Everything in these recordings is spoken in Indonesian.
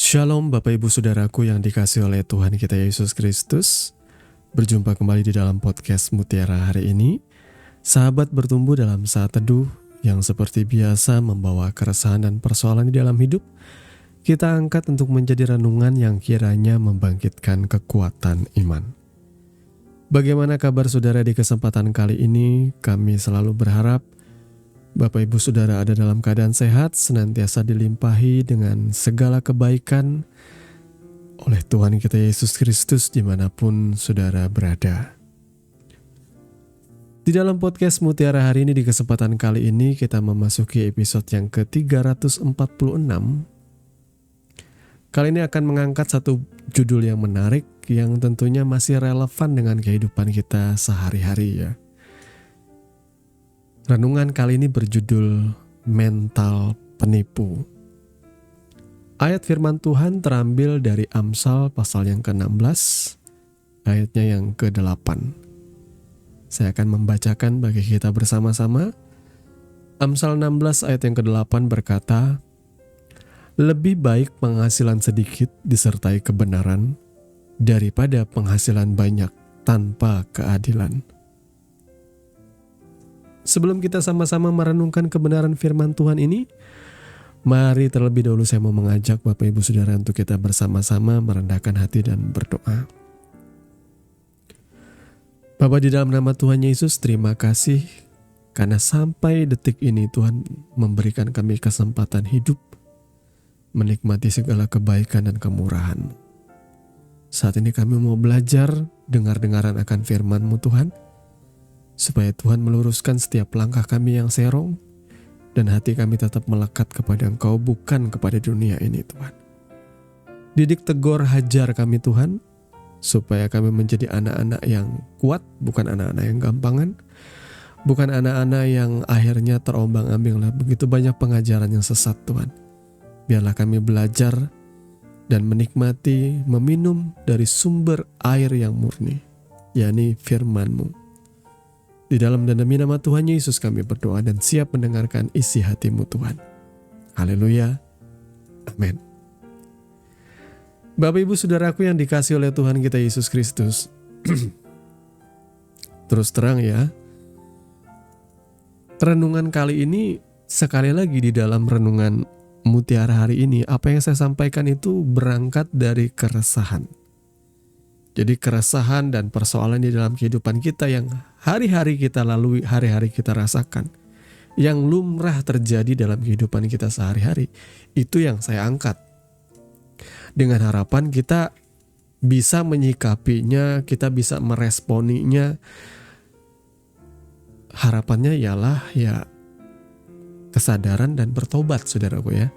Shalom Bapak Ibu Saudaraku yang dikasihi oleh Tuhan kita Yesus Kristus. Berjumpa kembali di dalam podcast Mutiara hari ini. Sahabat bertumbuh dalam saat teduh yang seperti biasa membawa keresahan dan persoalan di dalam hidup. Kita angkat untuk menjadi renungan yang kiranya membangkitkan kekuatan iman. Bagaimana kabar saudara di kesempatan kali ini? Kami selalu berharap Bapak Ibu Saudara ada dalam keadaan sehat, senantiasa dilimpahi dengan segala kebaikan oleh Tuhan kita Yesus Kristus dimanapun saudara berada. Di dalam podcast Mutiara hari ini, di kesempatan kali ini kita memasuki episode yang ke-346. Kali ini akan mengangkat satu judul yang menarik yang tentunya masih relevan dengan kehidupan kita sehari-hari ya. Renungan kali ini berjudul Mental Penipu. Ayat firman Tuhan terambil dari Amsal pasal yang ke-16, ayatnya yang ke-8. Saya akan membacakan bagi kita bersama-sama. Amsal 16 ayat yang ke-8 berkata, "Lebih baik penghasilan sedikit disertai kebenaran daripada penghasilan banyak tanpa keadilan." Sebelum kita sama-sama merenungkan kebenaran firman Tuhan ini, mari terlebih dahulu saya mau mengajak Bapak Ibu Saudara untuk kita bersama-sama merendahkan hati dan berdoa. Bapa, di dalam nama Tuhan Yesus, terima kasih karena sampai detik ini Tuhan memberikan kami kesempatan hidup, menikmati segala kebaikan dan kemurahan-Mu. Saat ini kami mau belajar dengar-dengaran akan firman-Mu Tuhan, supaya Tuhan meluruskan setiap langkah kami yang serong, dan hati kami tetap melekat kepada Engkau, bukan kepada dunia ini Tuhan. Didik, tegur, hajar kami Tuhan, supaya kami menjadi anak-anak yang kuat, bukan anak-anak yang gampangan, bukan anak-anak yang akhirnya terombang-ambing lah begitu banyak pengajaran yang sesat Tuhan. Biarlah kami belajar dan menikmati, meminum dari sumber air yang murni, yakni firman-Mu. Di dalam dan demi nama Tuhan Yesus kami berdoa dan siap mendengarkan isi hati-Mu Tuhan. Haleluya. Amin. Bapak Ibu Saudaraku yang dikasihi oleh Tuhan kita Yesus Kristus. Terus terang ya, renungan kali ini sekali lagi di dalam renungan Mutiara hari ini, apa yang saya sampaikan itu berangkat dari keresahan. Jadi keresahan dan persoalan di dalam kehidupan kita yang hari-hari kita lalui, hari-hari kita rasakan, yang lumrah terjadi dalam kehidupan kita sehari-hari, itu yang saya angkat. Dengan harapan kita bisa menyikapinya, kita bisa meresponinya. Harapannya ialah ya kesadaran dan bertobat saudaraku ya.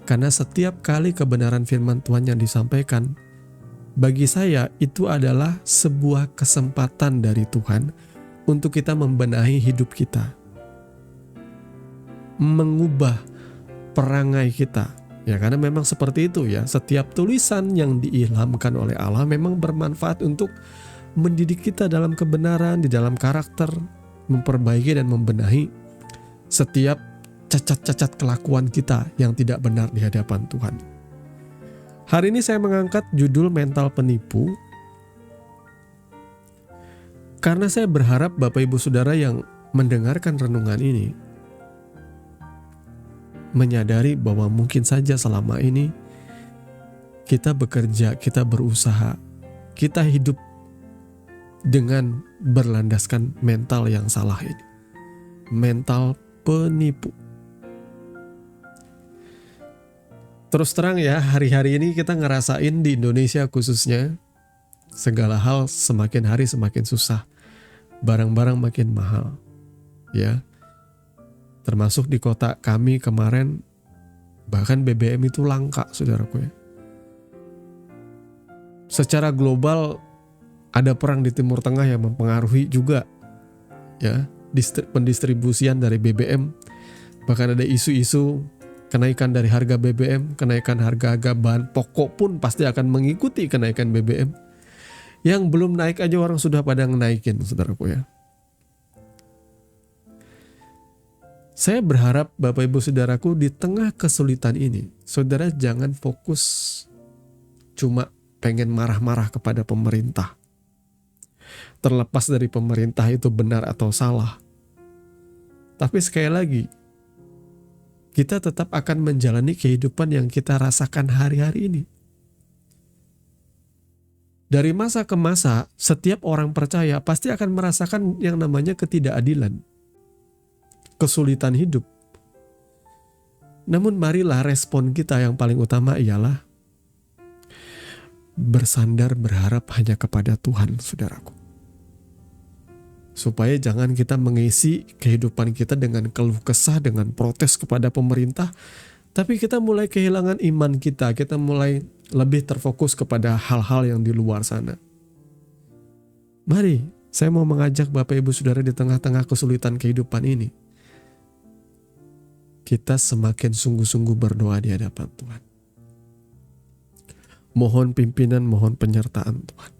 Karena setiap kali kebenaran firman Tuhan yang disampaikan, bagi saya itu adalah sebuah kesempatan dari Tuhan untuk kita membenahi hidup kita, mengubah perangai kita. Ya, karena memang seperti itu ya, setiap tulisan yang diilhamkan oleh Allah memang bermanfaat untuk mendidik kita dalam kebenaran, di dalam karakter, memperbaiki dan membenahi setiap cacat-cacat kelakuan kita yang tidak benar di hadapan Tuhan. Hari ini saya mengangkat judul Mental Penipu karena saya berharap Bapak Ibu Saudara yang mendengarkan renungan ini menyadari bahwa mungkin saja selama ini kita bekerja, kita berusaha, kita hidup dengan berlandaskan mental yang salah ini. Mental penipu. Terus terang ya, hari-hari ini kita ngerasain di Indonesia khususnya, segala hal semakin hari semakin susah. Barang-barang makin mahal. Ya. Termasuk di kota kami kemarin, bahkan BBM itu langka, saudaraku ya. Secara global, ada perang di Timur Tengah yang mempengaruhi juga ya, pendistribusian dari BBM. Bahkan ada isu-isu kenaikan dari harga BBM, kenaikan harga bahan pokok pun pasti akan mengikuti kenaikan BBM. Yang belum naik aja orang sudah pada naikin, saudaraku ya. Saya berharap Bapak Ibu Saudaraku di tengah kesulitan ini, saudara jangan fokus cuma pengen marah-marah kepada pemerintah. Terlepas dari pemerintah itu benar atau salah. Tapi sekali lagi, kita tetap akan menjalani kehidupan yang kita rasakan hari-hari ini. Dari masa ke masa, setiap orang percaya pasti akan merasakan yang namanya ketidakadilan, kesulitan hidup. Namun marilah respon kita yang paling utama ialah bersandar berharap hanya kepada Tuhan, saudaraku. Supaya jangan kita mengisi kehidupan kita dengan keluh kesah, dengan protes kepada pemerintah, tapi kita mulai kehilangan iman kita mulai lebih terfokus kepada hal-hal yang di luar sana. Mari, saya mau mengajak Bapak Ibu Saudara di tengah-tengah kesulitan kehidupan ini, kita semakin sungguh-sungguh berdoa di hadapan Tuhan. Mohon pimpinan, mohon penyertaan Tuhan.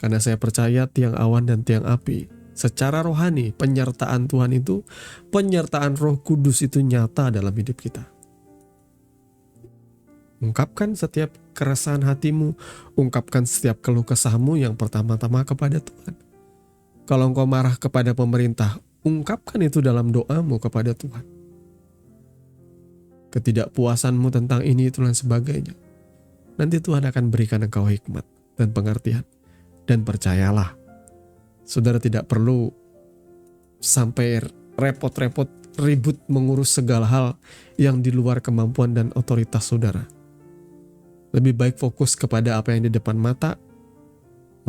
Karena saya percaya tiang awan dan tiang api, secara rohani penyertaan Tuhan itu, penyertaan Roh Kudus itu nyata dalam hidup kita. Ungkapkan setiap keresahan hatimu, ungkapkan setiap keluh kesahmu yang pertama-tama kepada Tuhan. Kalau engkau marah kepada pemerintah, ungkapkan itu dalam doamu kepada Tuhan. Ketidakpuasanmu tentang ini, itu dan sebagainya. Nanti Tuhan akan berikan engkau hikmat dan pengertian. Dan percayalah, saudara tidak perlu sampai repot-repot ribut mengurus segala hal yang di luar kemampuan dan otoritas saudara. Lebih baik fokus kepada apa yang di depan mata,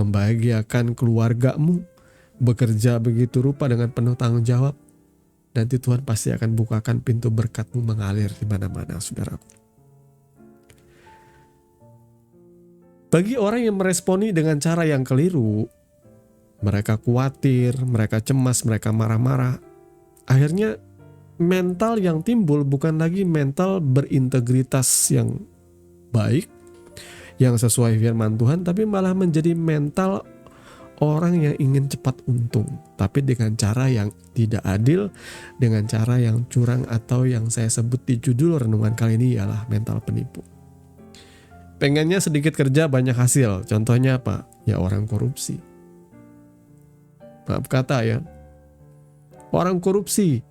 membahagiakan keluargamu, bekerja begitu rupa dengan penuh tanggung jawab. Nanti Tuhan pasti akan bukakan pintu berkatmu mengalir di mana-mana, saudaraku. Bagi orang yang meresponi dengan cara yang keliru, mereka khawatir, mereka cemas, mereka marah-marah. Akhirnya mental yang timbul bukan lagi mental berintegritas yang baik, yang sesuai firman Tuhan, tapi malah menjadi mental orang yang ingin cepat untung, tapi dengan cara yang tidak adil, dengan cara yang curang, atau yang saya sebut di judul renungan kali ini ialah mental penipu. Pengennya sedikit kerja banyak hasil. Contohnya apa? Ya orang korupsi. Maaf kata ya. Orang korupsi.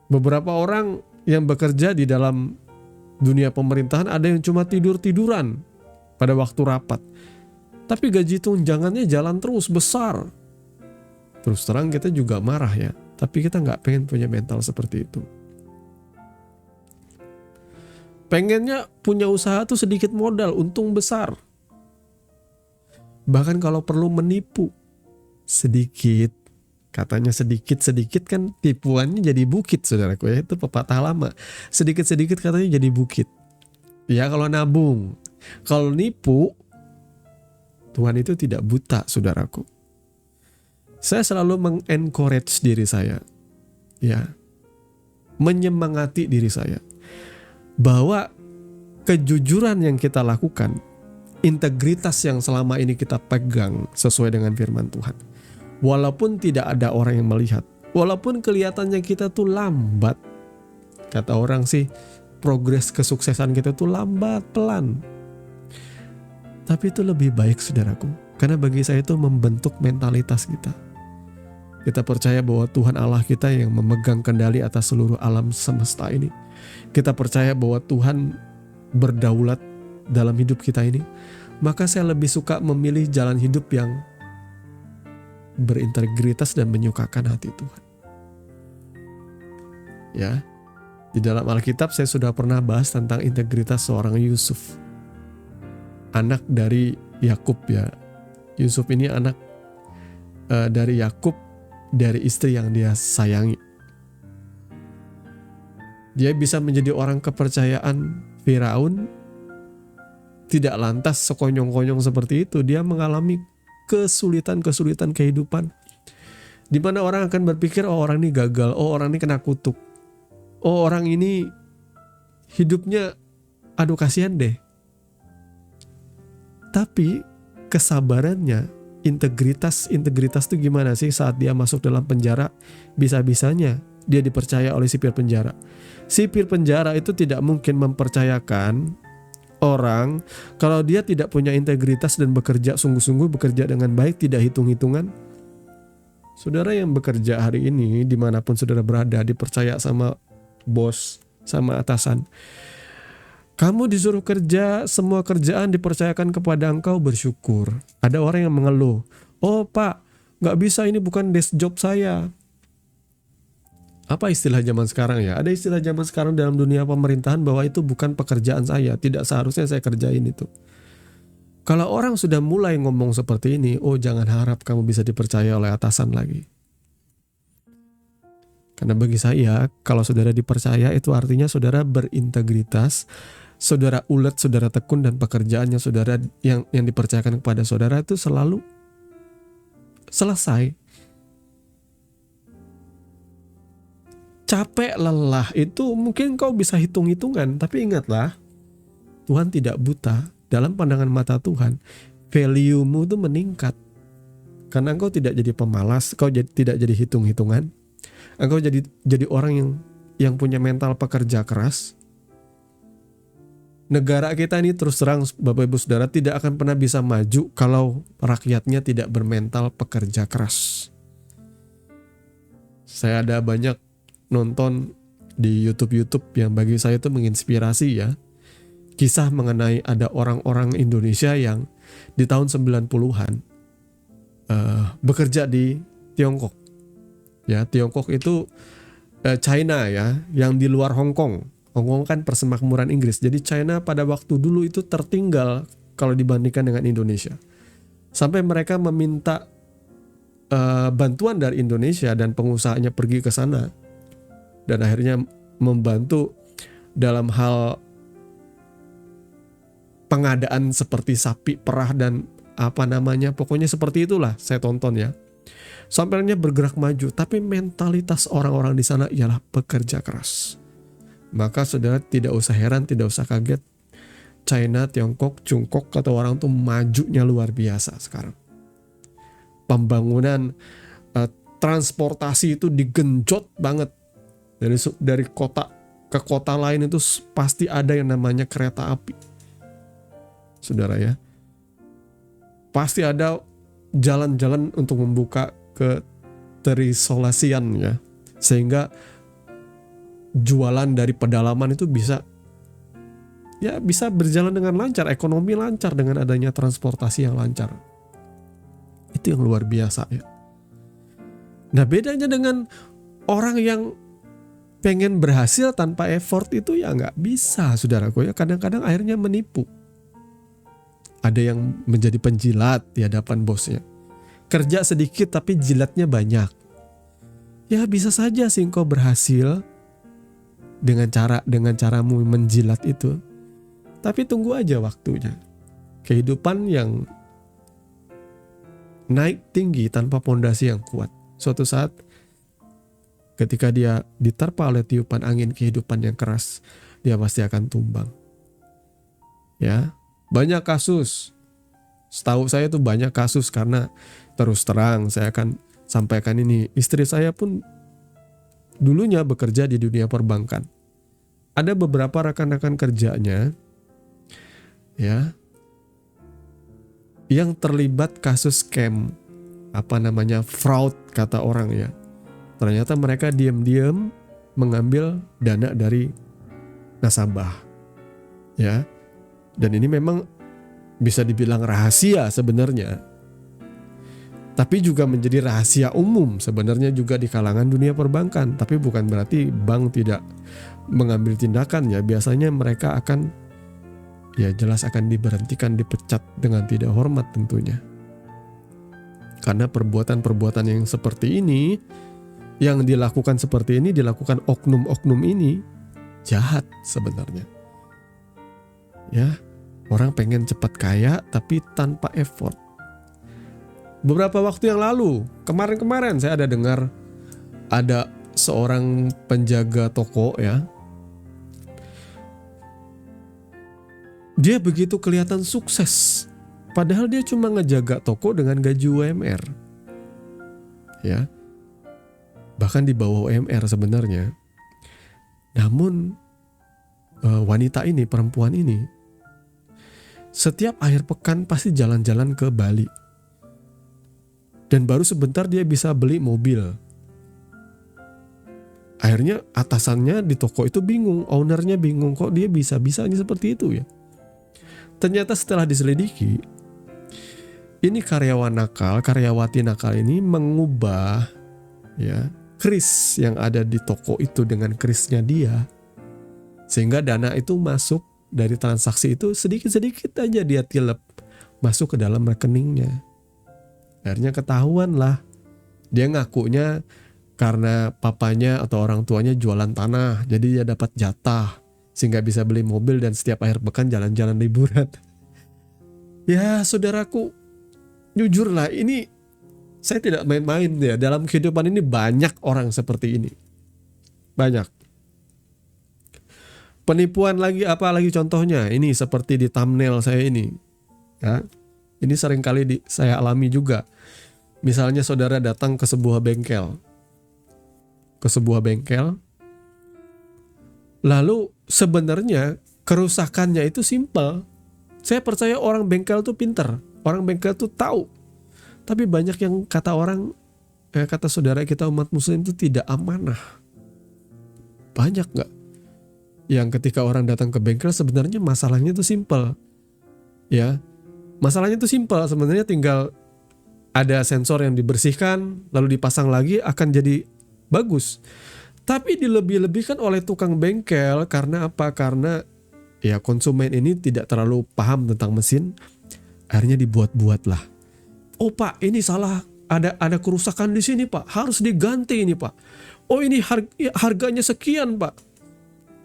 Beberapa orang yang bekerja di dalam dunia pemerintahan ada yang cuma tidur-tiduran pada waktu rapat. Tapi gaji tunjangannya jalan terus besar. Terus terang kita juga marah ya. Tapi kita nggak pengen punya mental seperti itu. Pengennya punya usaha tuh sedikit modal, untung besar. Bahkan kalau perlu menipu sedikit, katanya sedikit-sedikit kan tipuannya jadi bukit, saudaraku ya, itu pepatah lama. Sedikit-sedikit katanya jadi bukit. Ya kalau nabung, kalau nipu, Tuhan itu tidak buta, saudaraku. Saya selalu mengencourage diri saya, ya, menyemangati diri saya. Bahwa kejujuran yang kita lakukan, integritas yang selama ini kita pegang sesuai dengan firman Tuhan, walaupun tidak ada orang yang melihat, walaupun kelihatannya kita tuh lambat, kata orang sih progres kesuksesan kita tuh lambat, pelan, tapi itu lebih baik, saudaraku, karena bagi saya itu membentuk mentalitas kita. Kita percaya bahwa Tuhan Allah kita yang memegang kendali atas seluruh alam semesta ini. Kita percaya bahwa Tuhan berdaulat dalam hidup kita ini. Maka saya lebih suka memilih jalan hidup yang berintegritas dan menyukakan hati Tuhan. Ya, di dalam Alkitab saya sudah pernah bahas tentang integritas seorang Yusuf, anak dari Yakub ya. Yusuf ini anak dari Yakub, dari istri yang dia sayangi. Dia bisa menjadi orang kepercayaan Firaun, tidak lantas sekonyong-konyong seperti itu. Dia mengalami kesulitan-kesulitan kehidupan, di mana orang akan berpikir, oh orang ini gagal, oh orang ini kena kutuk, oh orang ini hidupnya aduh kasihan deh. Tapi kesabarannya, integritas itu gimana sih saat dia masuk dalam penjara, bisa-bisanya dia dipercaya oleh sipir penjara. Sipir penjara itu tidak mungkin mempercayakan orang kalau dia tidak punya integritas dan bekerja sungguh-sungguh, bekerja dengan baik, tidak hitung-hitungan. Saudara yang bekerja hari ini dimanapun saudara berada, dipercaya sama bos, sama atasan, kamu disuruh kerja, semua kerjaan dipercayakan kepada engkau, bersyukur. Ada orang yang mengeluh, oh pak, gak bisa, ini bukan desk job saya. Apa istilah zaman sekarang ya? Ada istilah zaman sekarang dalam dunia pemerintahan bahwa itu bukan pekerjaan saya, tidak seharusnya saya kerjain itu. Kalau orang sudah mulai ngomong seperti ini, oh jangan harap kamu bisa dipercaya oleh atasan lagi. Karena bagi saya, kalau saudara dipercaya itu artinya saudara berintegritas, saudara ulet, saudara tekun, dan pekerjaannya saudara yang dipercayakan kepada saudara itu selalu selesai. Capek, lelah itu mungkin kau bisa hitung-hitungan, tapi ingatlah, Tuhan tidak buta. Dalam pandangan mata Tuhan, value-mu itu meningkat. Karena engkau tidak jadi pemalas, kau tidak jadi hitung-hitungan. Engkau jadi orang yang punya mental pekerja keras. Negara kita ini terus terang Bapak Ibu Saudara tidak akan pernah bisa maju kalau rakyatnya tidak bermental pekerja keras. Saya ada banyak nonton di YouTube yang bagi saya itu menginspirasi ya. Kisah mengenai ada orang-orang Indonesia yang di tahun 90-an bekerja di Tiongkok. Ya, Tiongkok itu China ya, yang di luar Hong Kong. Hong Kong kan persemakmuran Inggris. Jadi China pada waktu dulu itu tertinggal kalau dibandingkan dengan Indonesia. Sampai mereka meminta bantuan dari Indonesia dan pengusahanya pergi ke sana. Dan akhirnya membantu dalam hal pengadaan seperti sapi perah dan pokoknya seperti itulah saya tonton ya. Sampainya bergerak maju, tapi mentalitas orang-orang di sana ialah pekerja keras. Maka saudara tidak usah heran, tidak usah kaget. China, Tiongkok, Jungkok kata orang tuh majunya luar biasa sekarang. Pembangunan transportasi itu digenjot banget. Dari kota ke kota lain itu pasti ada yang namanya kereta api. Saudara ya, pasti ada jalan-jalan untuk membuka keterisolasian ya, sehingga jualan dari pedalaman itu bisa berjalan dengan lancar, ekonomi lancar dengan adanya transportasi yang lancar. Itu yang luar biasa ya. Nah bedanya dengan orang yang pengen berhasil tanpa effort itu ya nggak bisa saudaraku ya, kadang-kadang akhirnya menipu. Ada yang menjadi penjilat di hadapan bosnya. Kerja sedikit tapi jilatnya banyak. Ya bisa saja sih engkau berhasil dengan caramu menjilat itu. Tapi tunggu aja waktunya. Kehidupan yang naik tinggi tanpa pondasi yang kuat. Suatu saat ketika dia diterpa oleh tiupan angin kehidupan yang keras, dia pasti akan tumbang. Ya. Banyak kasus, setahu saya tuh banyak kasus karena terus terang saya akan sampaikan ini. Istri saya pun dulunya bekerja di dunia perbankan. Ada beberapa rekan-rekan kerjanya ya yang terlibat kasus scam, fraud kata orang ya. Ternyata mereka diam-diam mengambil dana dari nasabah. Ya. Dan ini memang bisa dibilang rahasia sebenarnya. Tapi juga menjadi rahasia umum sebenarnya juga di kalangan dunia perbankan. Tapi bukan berarti bank tidak mengambil tindakan ya. Biasanya mereka akan jelas akan diberhentikan, dipecat dengan tidak hormat tentunya. Karena perbuatan-perbuatan yang seperti ini, yang dilakukan seperti ini, dilakukan oknum-oknum ini jahat sebenarnya. Ya, orang pengen cepat kaya tapi tanpa effort. Beberapa waktu yang lalu, kemarin saya ada dengar ada seorang penjaga toko ya. Dia begitu kelihatan sukses, padahal dia cuma ngejaga toko dengan gaji UMR. Ya. bahkan di bawah UMR sebenarnya. Namun wanita ini, perempuan ini, setiap akhir pekan pasti jalan-jalan ke Bali. Dan baru sebentar dia bisa beli mobil. Akhirnya atasannya di toko itu bingung, ownernya bingung, kok dia bisa-bisanya seperti itu ya. Ternyata setelah diselidiki, ini karyawati nakal ini mengubah ya kris yang ada di toko itu dengan krisnya dia. Sehingga dana itu masuk dari transaksi itu sedikit-sedikit aja dia tilep masuk ke dalam rekeningnya. Akhirnya ketahuan lah. Dia ngakunya karena papanya atau orang tuanya jualan tanah, jadi dia dapat jatah sehingga bisa beli mobil dan setiap akhir pekan jalan-jalan liburan. Ya saudaraku, jujur lah, ini saya tidak main-main ya. Dalam kehidupan ini banyak orang seperti ini. Banyak. Penipuan lagi, apa lagi contohnya? Ini seperti di thumbnail saya ini. Ya. Ini seringkali saya alami juga. Misalnya saudara datang ke sebuah bengkel. Lalu sebenarnya kerusakannya itu simpel. Saya percaya orang bengkel tuh pinter. Orang bengkel tuh tahu. Tapi banyak yang kata saudara kita umat muslim itu tidak amanah. Banyak gak? Yang ketika orang datang ke bengkel sebenarnya masalahnya itu simpel. Ya. Masalahnya itu simpel, sebenarnya tinggal ada sensor yang dibersihkan lalu dipasang lagi akan jadi bagus. Tapi dilebih-lebihkan oleh tukang bengkel karena apa? Karena ya konsumen ini tidak terlalu paham tentang mesin. Akhirnya dibuat-buat lah. Oh Pak, ini salah, ada kerusakan di sini Pak, harus diganti ini Pak. Oh ini harganya sekian Pak.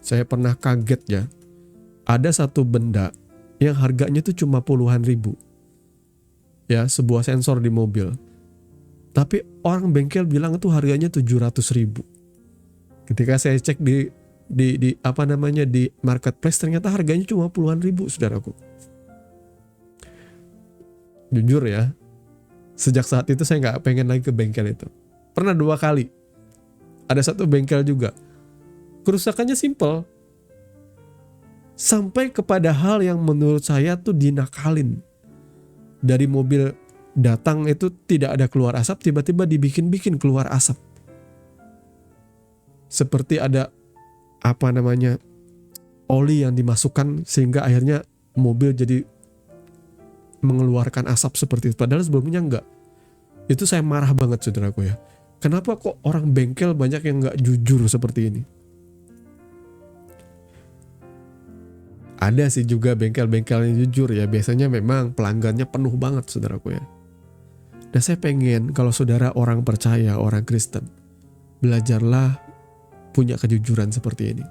Saya pernah kaget ya. Ada satu benda yang harganya itu cuma puluhan ribu. Ya, sebuah sensor di mobil. Tapi orang bengkel bilang itu harganya 700 ribu. Ketika saya cek di marketplace, ternyata harganya cuma puluhan ribu, saudaraku. Jujur ya, sejak saat itu saya nggak pengen lagi ke bengkel itu. Pernah 2 kali. Ada satu bengkel juga. Kerusakannya simple. Sampai kepada hal yang menurut saya tuh dinakalin. Dari mobil datang itu tidak ada keluar asap, tiba-tiba dibikin-bikin keluar asap. Seperti ada oli yang dimasukkan sehingga akhirnya mobil jadi mengeluarkan asap seperti itu. Padahal sebelumnya enggak. Itu saya marah banget saudaraku ya. Kenapa kok orang bengkel banyak yang enggak jujur seperti ini? Ada sih juga bengkel-bengkel yang jujur ya. Biasanya memang pelanggannya penuh banget saudaraku ya. Dan saya pengen kalau saudara orang percaya, orang Kristen, belajarlah punya kejujuran seperti ini.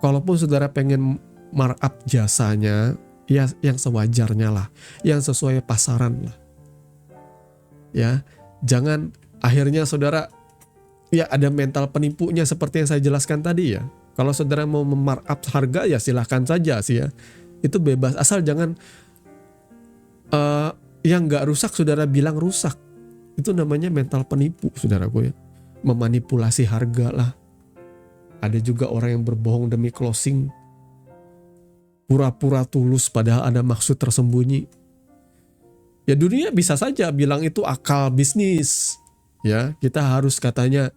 Kalaupun saudara pengen markup jasanya, ya yang sewajarnya lah, yang sesuai pasaran lah. Ya, jangan akhirnya saudara ya ada mental penipunya seperti yang saya jelaskan tadi ya. Kalau saudara mau memarkup harga ya silahkan saja sih ya. Itu bebas, asal jangan yang gak rusak saudara bilang rusak. Itu namanya mental penipu saudaraku ya. Memanipulasi harga lah. Ada juga orang yang berbohong demi closing. Pura-pura tulus padahal ada maksud tersembunyi. Ya dunia bisa saja bilang itu akal bisnis. Ya, kita harus katanya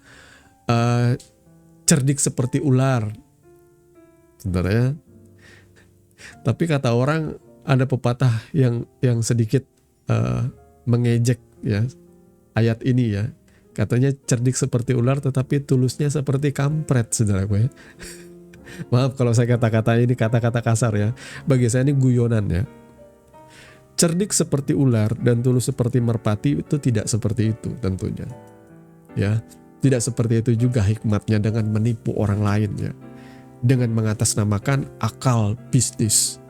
cerdik seperti ular. Sebentar ya. Tapi kata orang ada pepatah yang sedikit mengejek ya ayat ini ya. Katanya cerdik seperti ular tetapi tulusnya seperti kampret saudaraku ya. Maaf kalau saya kata-kata ini kata-kata kasar ya. Bagi saya ini guyonan ya. Cerdik seperti ular dan tulus seperti merpati itu tidak seperti itu tentunya. Ya, tidak seperti itu juga hikmatnya dengan menipu orang lain ya. Dengan mengatasnamakan akal bisnis.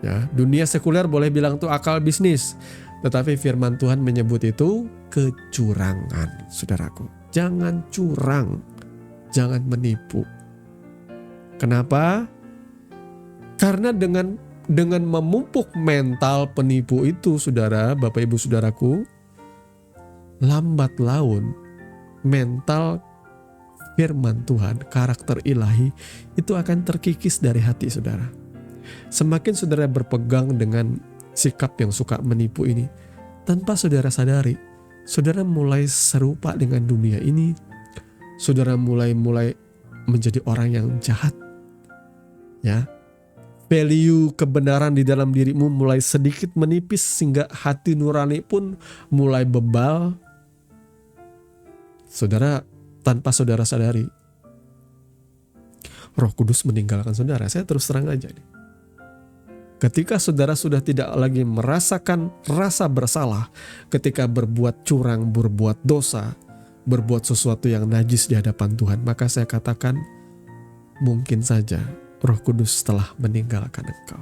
Ya, dunia sekuler boleh bilang itu akal bisnis, tetapi firman Tuhan menyebut itu kecurangan, saudaraku. Jangan curang, jangan menipu. Kenapa? Karena dengan memupuk mental penipu itu, saudara, Bapak Ibu Saudaraku, lambat laun mental firman Tuhan, karakter ilahi itu akan terkikis dari hati saudara. Semakin saudara berpegang dengan sikap yang suka menipu ini, tanpa saudara sadari, saudara mulai serupa dengan dunia ini. Saudara mulai menjadi orang yang jahat. Ya. Value kebenaran di dalam dirimu mulai sedikit menipis sehingga hati nurani pun mulai bebal. Saudara, tanpa saudara sadari, Roh Kudus meninggalkan saudara. Saya terus terang aja nih. Ketika saudara sudah tidak lagi merasakan rasa bersalah ketika berbuat curang, berbuat dosa, berbuat sesuatu yang najis di hadapan Tuhan, maka saya katakan mungkin saja Roh Kudus telah meninggalkan engkau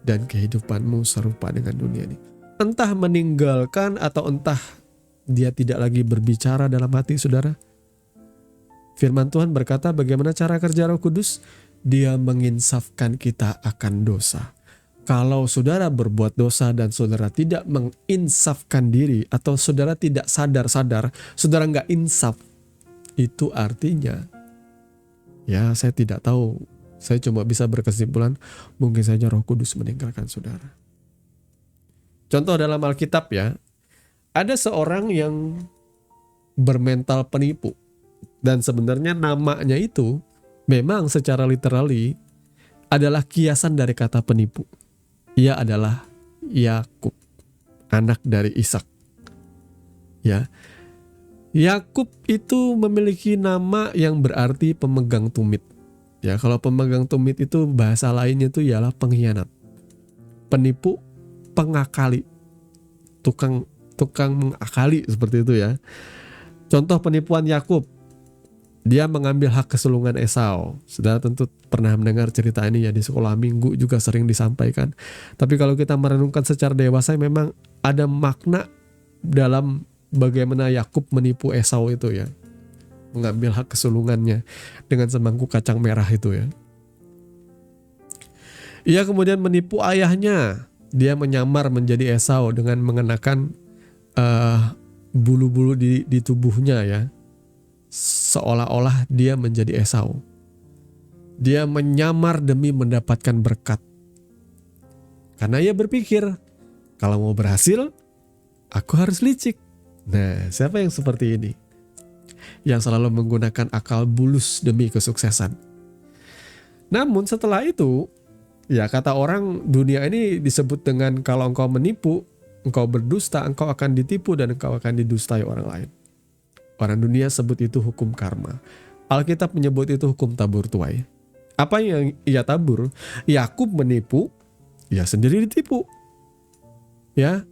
dan kehidupanmu serupa dengan dunia ini. Entah meninggalkan atau entah dia tidak lagi berbicara dalam hati saudara. Firman Tuhan berkata bagaimana cara kerja Roh Kudus? Dia menginsafkan kita akan dosa. Kalau saudara berbuat dosa dan saudara tidak menginsafkan diri atau saudara tidak sadar-sadar, saudara nggak insaf, itu artinya, ya saya tidak tahu, saya cuma bisa berkesimpulan mungkin saja Roh Kudus meninggalkan saudara. Contoh dalam Alkitab ya, ada seorang yang bermental penipu dan sebenarnya namanya itu memang secara literally adalah kiasan dari kata penipu. Ia adalah Yakub, anak dari Ishak. Ya. Yakub itu memiliki nama yang berarti pemegang tumit. Ya, kalau pemegang tumit itu bahasa lainnya itu ialah pengkhianat. Penipu, pengakali. Tukang mengakali seperti itu ya. Contoh penipuan Yakub. Dia mengambil hak kesulungan Esau. Saudara tentu pernah mendengar cerita ini ya, di sekolah minggu juga sering disampaikan. Tapi kalau kita merenungkan secara dewasa, memang ada makna dalam bagaimana Yakub menipu Esau itu ya. Mengambil hak kesulungannya dengan semangkuk kacang merah itu ya. Ia kemudian menipu ayahnya. Dia menyamar menjadi Esau dengan mengenakan bulu-bulu di tubuhnya ya. Seolah-olah dia menjadi Esau. Dia menyamar demi mendapatkan berkat. Karena ia berpikir, kalau mau berhasil, aku harus licik. Nah, siapa yang seperti ini? Yang selalu menggunakan akal bulus demi kesuksesan. Namun setelah itu, ya kata orang, dunia ini disebut dengan kalau engkau menipu, engkau berdusta, engkau akan ditipu dan engkau akan didustai orang lain. Orang dunia sebut itu hukum karma. Alkitab menyebut itu hukum tabur tuai. Apa yang ia tabur? Yakub menipu, ia sendiri ditipu. Ya,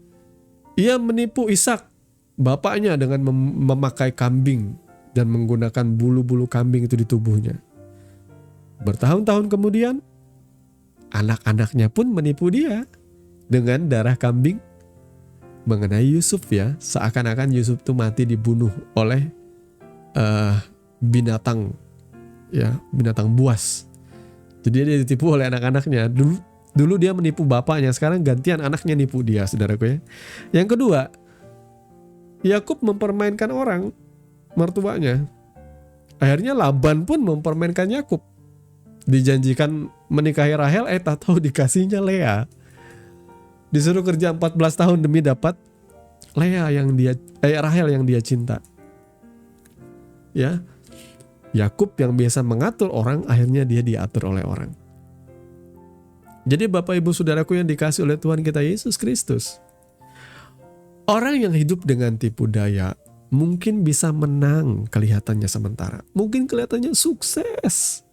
ia menipu Ishak, bapaknya dengan memakai kambing dan menggunakan bulu-bulu kambing itu di tubuhnya. Bertahun-tahun kemudian, anak-anaknya pun menipu dia dengan darah kambing. Mengenai Yusuf ya, seakan-akan Yusuf itu mati dibunuh oleh binatang ya, binatang buas. Jadi dia ditipu oleh anak-anaknya. Dulu dia menipu bapaknya, sekarang gantian anaknya nipu dia, saudaraku ya. Yang kedua, Yakub mempermainkan orang, mertuanya. Akhirnya Laban pun mempermainkan Yakub. Dijanjikan menikahi Rahel, tak tahu dikasihnya Lea. Disuruh kerja 14 tahun demi dapat Rahel yang dia cinta. Ya. Yakub yang biasa mengatur orang, akhirnya dia diatur oleh orang. Jadi Bapak Ibu Saudaraku yang dikasih oleh Tuhan kita Yesus Kristus, orang yang hidup dengan tipu daya mungkin bisa menang kelihatannya sementara. Mungkin kelihatannya sukses.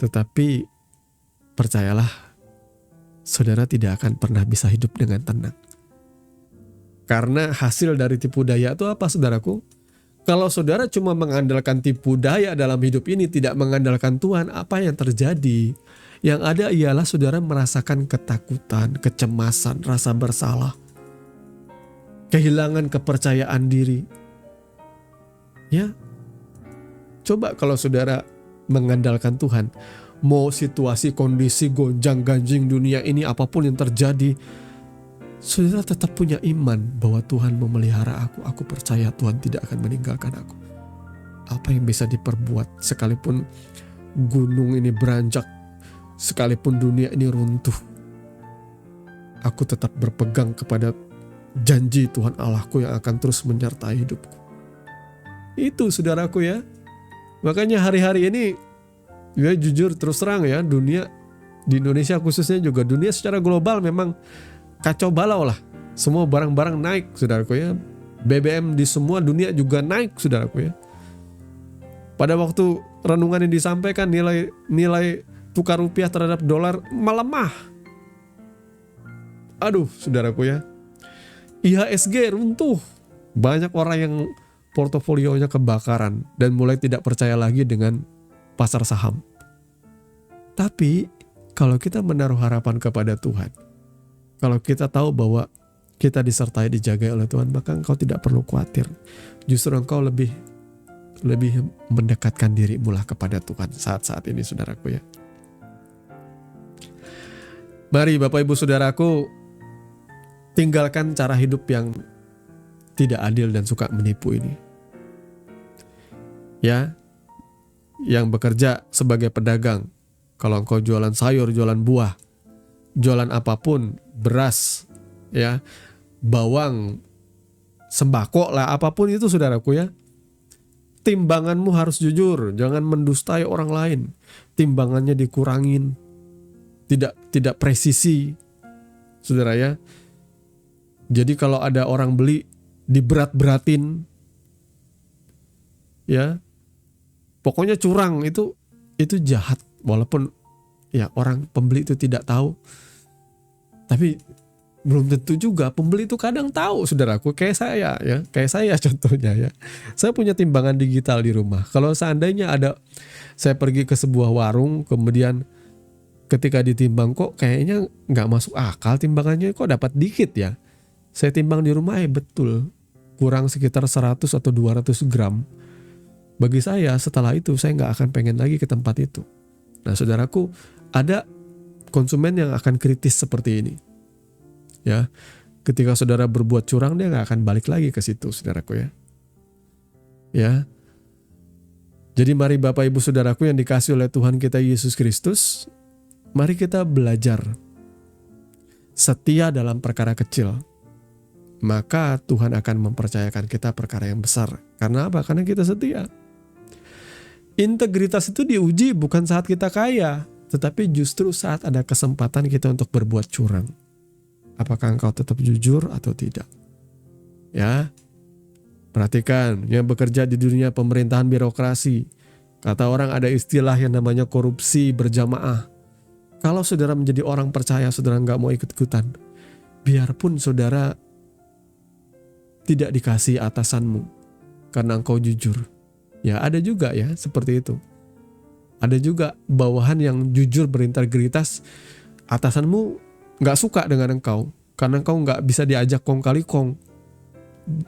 Tetapi percayalah, saudara tidak akan pernah bisa hidup dengan tenang. Karena hasil dari tipu daya itu apa, saudaraku? Kalau saudara cuma mengandalkan tipu daya dalam hidup ini, tidak mengandalkan Tuhan, apa yang terjadi? Yang ada ialah saudara merasakan ketakutan, kecemasan, rasa bersalah, kehilangan kepercayaan diri. Ya, coba kalau saudara mengandalkan Tuhan, mau situasi kondisi gonjang-ganjing dunia ini apapun yang terjadi, saudara tetap punya iman bahwa Tuhan memelihara aku percaya Tuhan tidak akan meninggalkan aku. Apa yang bisa diperbuat sekalipun gunung ini beranjak, sekalipun dunia ini runtuh, aku tetap berpegang kepada janji Tuhan Allahku yang akan terus menyertai hidupku. Itu saudaraku ya. Makanya hari-hari ini ya jujur terus terang ya, dunia di Indonesia khususnya juga dunia secara global memang kacau balau lah. Semua barang-barang naik saudaraku ya. BBM di semua dunia juga naik saudaraku ya. Pada waktu renungan yang disampaikan nilai tukar rupiah terhadap dolar melemah. Aduh saudaraku ya. IHSG runtuh. Banyak orang yang portofolionya kebakaran dan mulai tidak percaya lagi dengan pasar saham. Tapi kalau kita menaruh harapan kepada Tuhan, kalau kita tahu bahwa kita disertai dijaga oleh Tuhan, maka engkau tidak perlu khawatir. Justru engkau lebih mendekatkan dirimu lah kepada Tuhan saat-saat ini saudaraku ya. Mari Bapak Ibu Saudaraku, tinggalkan cara hidup yang tidak adil dan suka menipu ini. Ya, yang bekerja sebagai pedagang, kalau engkau jualan sayur, jualan buah, jualan apapun, beras, ya, bawang, sembako lah, apapun itu saudaraku ya. Timbanganmu harus jujur, jangan mendustai orang lain. Timbangannya dikurangin, tidak presisi, saudara ya. Jadi kalau ada orang beli diberat-beratin, ya, pokoknya curang, itu jahat. Walaupun ya orang pembeli itu tidak tahu, tapi belum tentu juga pembeli itu kadang tahu saudaraku. Kayak saya contohnya ya. Saya punya timbangan digital di rumah. Kalau seandainya saya pergi ke sebuah warung, kemudian ketika ditimbang kok kayaknya nggak masuk akal timbangannya, kok dapat dikit ya. Saya timbang di rumah, betul kurang sekitar 100 atau 200 gram. Bagi saya setelah itu saya nggak akan pengen lagi ke tempat itu. Nah saudaraku, ada konsumen yang akan kritis seperti ini. Ya, ketika saudara berbuat curang, dia nggak akan balik lagi ke situ, saudaraku ya. Ya, jadi mari Bapak Ibu Saudaraku yang dikasih oleh Tuhan kita Yesus Kristus, mari kita belajar setia dalam perkara kecil. Maka Tuhan akan mempercayakan kita perkara yang besar. Karena apa? Karena kita setia. Integritas itu diuji bukan saat kita kaya, tetapi justru saat ada kesempatan kita untuk berbuat curang. Apakah engkau tetap jujur atau tidak? Ya, perhatikan yang bekerja di dunia pemerintahan birokrasi. Kata orang ada istilah yang namanya korupsi berjamaah. Kalau saudara menjadi orang percaya, saudara nggak mau ikut-ikutan. Biarpun saudara tidak dikasih atasanmu karena engkau jujur. Ya ada juga ya seperti itu. Ada juga bawahan yang jujur berintegritas, atasanmu nggak suka dengan engkau karena engkau nggak bisa diajak kong kali kong,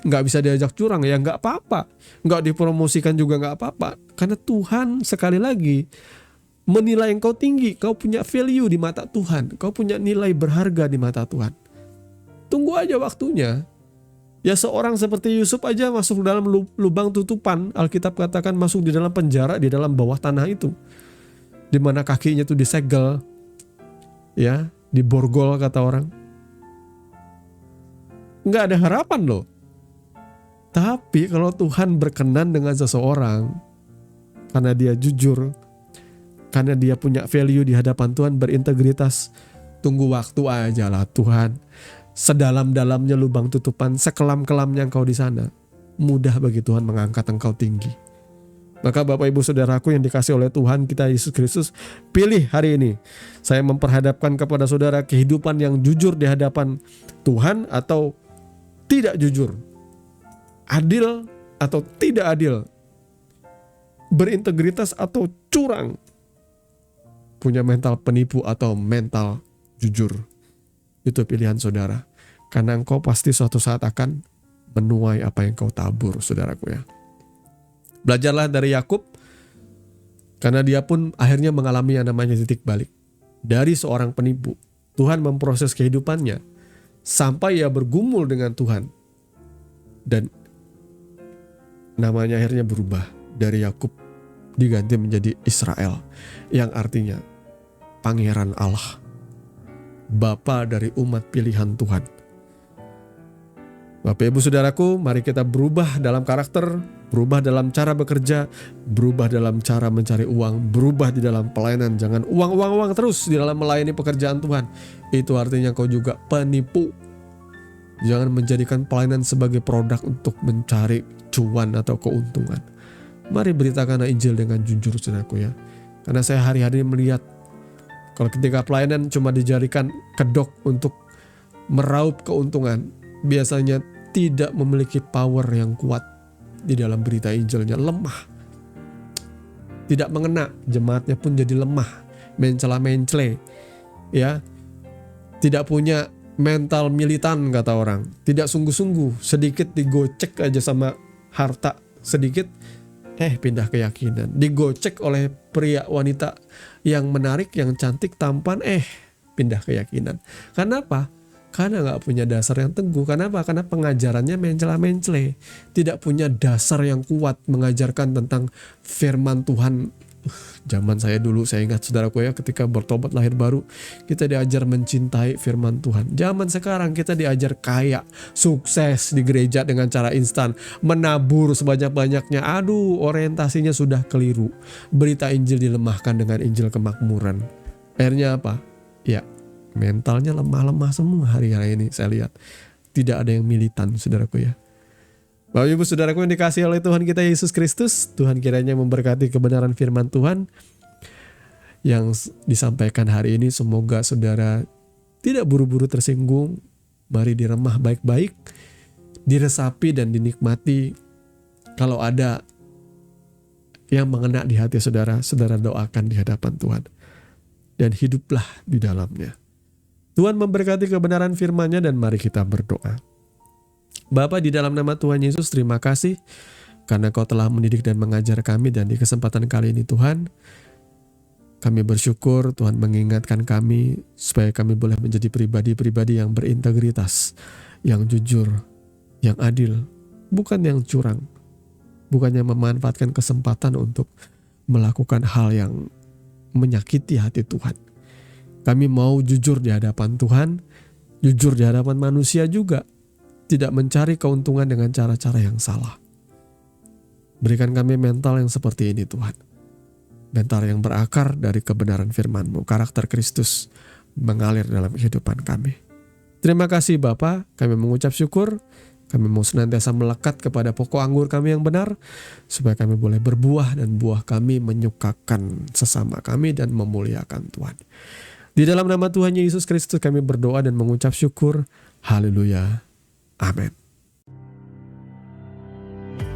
nggak bisa diajak curang, ya nggak apa-apa, nggak dipromosikan juga nggak apa-apa, karena Tuhan sekali lagi menilai engkau tinggi, kau punya value di mata Tuhan, kau punya nilai berharga di mata Tuhan. Tunggu aja waktunya. Ya seorang seperti Yusuf aja masuk dalam lubang tutupan, Alkitab katakan masuk di dalam penjara, di dalam bawah tanah itu, di mana kakinya itu disegel, ya, diborgol kata orang. Nggak ada harapan loh. Tapi kalau Tuhan berkenan dengan seseorang, karena dia jujur, karena dia punya value di hadapan Tuhan, berintegritas, tunggu waktu aja lah Tuhan. Sedalam-dalamnya lubang tutupan, sekelam-kelamnya engkau di sana, mudah bagi Tuhan mengangkat engkau tinggi. Maka Bapak Ibu Saudaraku yang dikasih oleh Tuhan kita Yesus Kristus, pilih hari ini. Saya memperhadapkan kepada saudara kehidupan yang jujur di hadapan Tuhan atau tidak jujur, adil atau tidak adil, berintegritas atau curang, punya mental penipu atau mental jujur. Itu pilihan saudara. Karena engkau pasti suatu saat akan menuai apa yang kau tabur, saudaraku ya. Belajarlah dari Yakub, karena dia pun akhirnya mengalami yang namanya titik balik. Dari seorang penipu, Tuhan memproses kehidupannya sampai ia bergumul dengan Tuhan. Dan namanya akhirnya berubah dari Yakub diganti menjadi Israel, yang artinya Pangeran Allah, Bapa dari umat pilihan Tuhan. Bapak Ibu Saudaraku, mari kita berubah dalam karakter, berubah dalam cara bekerja, berubah dalam cara mencari uang, berubah di dalam pelayanan. Jangan uang terus di dalam melayani pekerjaan Tuhan. Itu artinya kau juga penipu. Jangan menjadikan pelayanan sebagai produk untuk mencari cuan atau keuntungan. Mari beritakan Injil dengan jujur, saudaraku ya. Karena saya hari-hari melihat kalau ketika pelayanan cuma dijadikan kedok untuk meraup keuntungan, biasanya tidak memiliki power yang kuat di dalam berita Injilnya, lemah. Tidak mengena, jemaatnya pun jadi lemah, mencela-mencele, ya. Tidak punya mental militan kata orang, tidak sungguh-sungguh, sedikit digocek aja sama harta, sedikit pindah keyakinan, digocek oleh pria wanita yang menarik, yang cantik, tampan, pindah keyakinan. Kenapa? Karena gak punya dasar yang teguh. Kenapa? Karena pengajarannya mencela-mencele, tidak punya dasar yang kuat mengajarkan tentang firman Tuhan. Zaman saya dulu, saya ingat saudaraku ya, ketika bertobat lahir baru, kita diajar mencintai firman Tuhan. Zaman sekarang kita diajar kaya, sukses di gereja dengan cara instan, menabur sebanyak-banyaknya. Aduh, orientasinya sudah keliru. Berita Injil dilemahkan dengan Injil kemakmuran. Akhirnya apa? Ya, mentalnya lemah-lemah semua hari-hari ini saya lihat. Tidak ada yang militan, saudaraku ya. Bapak Ibu Saudaraku yang dikasihi oleh Tuhan kita Yesus Kristus, Tuhan kiranya memberkati kebenaran firman Tuhan yang disampaikan hari ini. Semoga saudara tidak buru-buru tersinggung. Mari diremah baik-baik, diresapi dan dinikmati. Kalau ada yang mengena di hati saudara, saudara doakan di hadapan Tuhan. Dan hiduplah di dalamnya. Tuhan memberkati kebenaran firman-Nya, dan mari kita berdoa. Bapa, di dalam nama Tuhan Yesus, terima kasih karena Kau telah mendidik dan mengajar kami, dan di kesempatan kali ini Tuhan, kami bersyukur Tuhan mengingatkan kami supaya kami boleh menjadi pribadi-pribadi yang berintegritas, yang jujur, yang adil, bukan yang curang, bukan yang memanfaatkan kesempatan untuk melakukan hal yang menyakiti hati Tuhan. Kami mau jujur di hadapan Tuhan, jujur di hadapan manusia juga, tidak mencari keuntungan dengan cara-cara yang salah. Berikan kami mental yang seperti ini Tuhan. Mental yang berakar dari kebenaran firman-Mu, karakter Kristus mengalir dalam kehidupan kami. Terima kasih Bapa, kami mengucap syukur. Kami mau senantiasa melekat kepada pokok anggur kami yang benar, supaya kami boleh berbuah dan buah kami menyukakan sesama kami dan memuliakan Tuhan. Di dalam nama Tuhan Yesus Kristus kami berdoa dan mengucap syukur. Haleluya. Amin.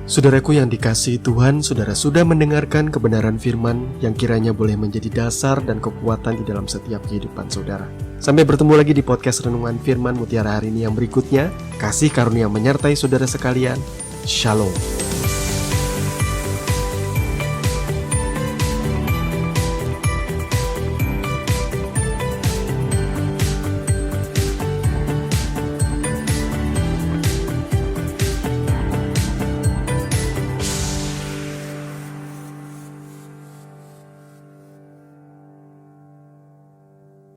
Saudaraku yang dikasihi Tuhan, saudara sudah mendengarkan kebenaran firman yang kiranya boleh menjadi dasar dan kekuatan di dalam setiap kehidupan saudara. Sampai bertemu lagi di podcast Renungan Firman Mutiara hari ini yang berikutnya. Kasih karunia menyertai saudara sekalian. Shalom.